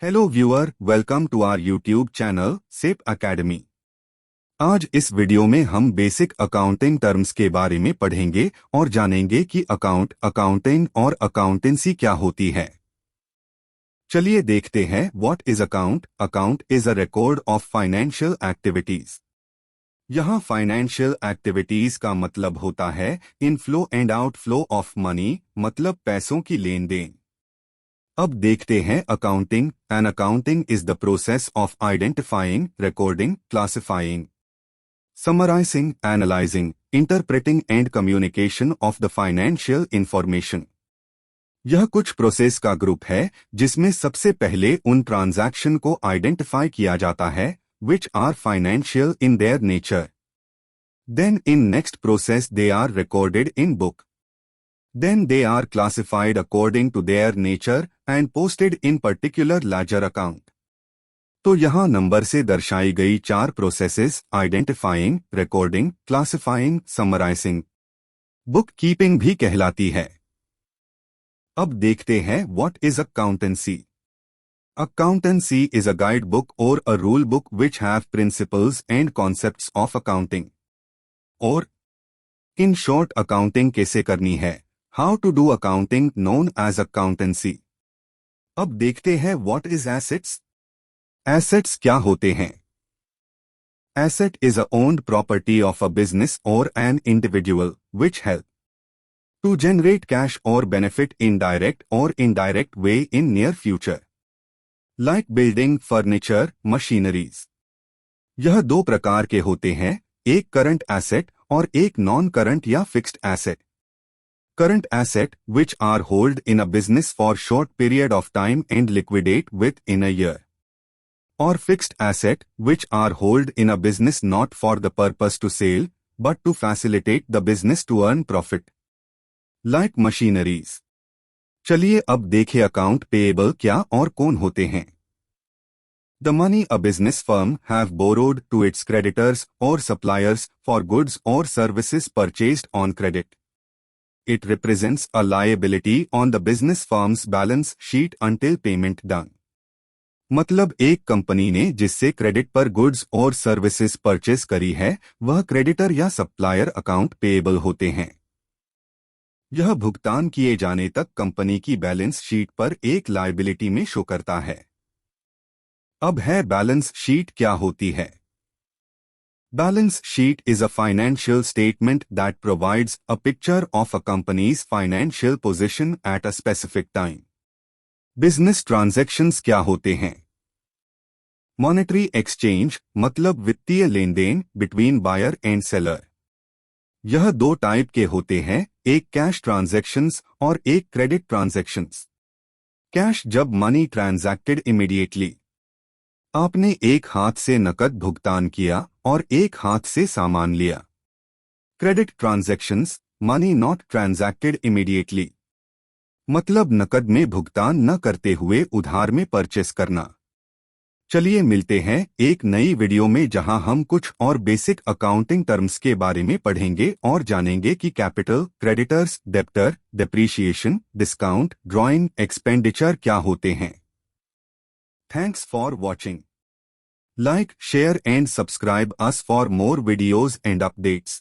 Hello viewer, welcome to our YouTube channel Sep Academy. आज इस video में हम बेसिक अकाउंटिंग टर्म्स के बारे में पढ़ेंगे और जानेंगे कि अकाउंटिंग और अकाउंटेंसी क्या होती है। चलिए देखते हैं what is account. Account is a record of financial activities. यहाँ फाइनेंशियल एक्टिविटीज का मतलब होता है inflow and outflow of money, मतलब पैसों की लेन देन। अब देखते हैं accounting. An accounting is the process of identifying, recording, classifying, summarising, analysing, interpreting and communication of the financial information. यह कुछ प्रोसेस का ग्रुप है जिसमें सबसे पहले उन ट्रांजैक्शन को आइडेंटिफाई किया जाता है which are financial in their nature. Then in next process they are recorded in book. Then they are classified according to their nature and posted in particular ledger account. तो यहाँ number से दर्शाई गई चार processes identifying, recording, classifying, summarising, book keeping भी कहलाती है। अब देखते हैं what is accountancy. Accountancy is a guide book और a rule book which have principles and concepts of accounting. और इन शॉर्ट अकाउंटिंग कैसे करनी है, how to do accounting known as accountancy. अब देखते हैं व्हाट इज एसेट्स। एसेट्स क्या होते हैं। Asset is a owned property of a business और an individual which help to generate cash और बेनिफिट इन डायरेक्ट और indirect way in near future, like building, furniture, machineries. यह दो प्रकार के होते हैं, एक करंट एसेट और एक नॉन करंट या fixed asset. Current asset which are hold in a business for short period of time and liquidate within a year. Or fixed asset which are hold in a business not for the purpose to sell but to facilitate the business to earn profit. Like machineries. चलिए अब देखें account payable क्या और कौन होते हैं। The money a business firm have borrowed to its creditors or suppliers for goods or services purchased on credit. It represents a liability on the business firm's balance sheet until payment done. मतलब एक company ने जिससे credit पर goods और services purchase करी है वह creditor या सप्लायर अकाउंट पेएबल होते हैं। यह भुगतान किए जाने तक कंपनी की बैलेंस शीट पर एक लायबिलिटी में शो करता है। अब है बैलेंस शीट क्या होती है। Balance sheet is a financial statement that provides a picture of a company's financial position at a specific time. Business transactions क्या होते हैं। Monetary exchange मतलब वित्तीय लेन then between buyer and seller। यह दो टाइप के होते हैं, एक कैश ट्रांजैक्शंस और एक क्रेडिट ट्रांजैक्शंस। कैश जब मनी ट्रांजैक्टेड इमीडिएटली, आपने एक हाथ से नकद भुगतान किया और एक हाथ से सामान लिया। Credit transactions money not transacted immediately, मतलब नकद में भुगतान न करते हुए उधार में परचेस करना। चलिए मिलते हैं एक नई वीडियो में जहां हम कुछ और बेसिक अकाउंटिंग टर्म्स के बारे में पढ़ेंगे और जानेंगे कि capital, creditors, debtor, depreciation, discount, drawing, expenditure क्या होते हैं। Thanks for watching. Like, share and subscribe us for more videos and updates.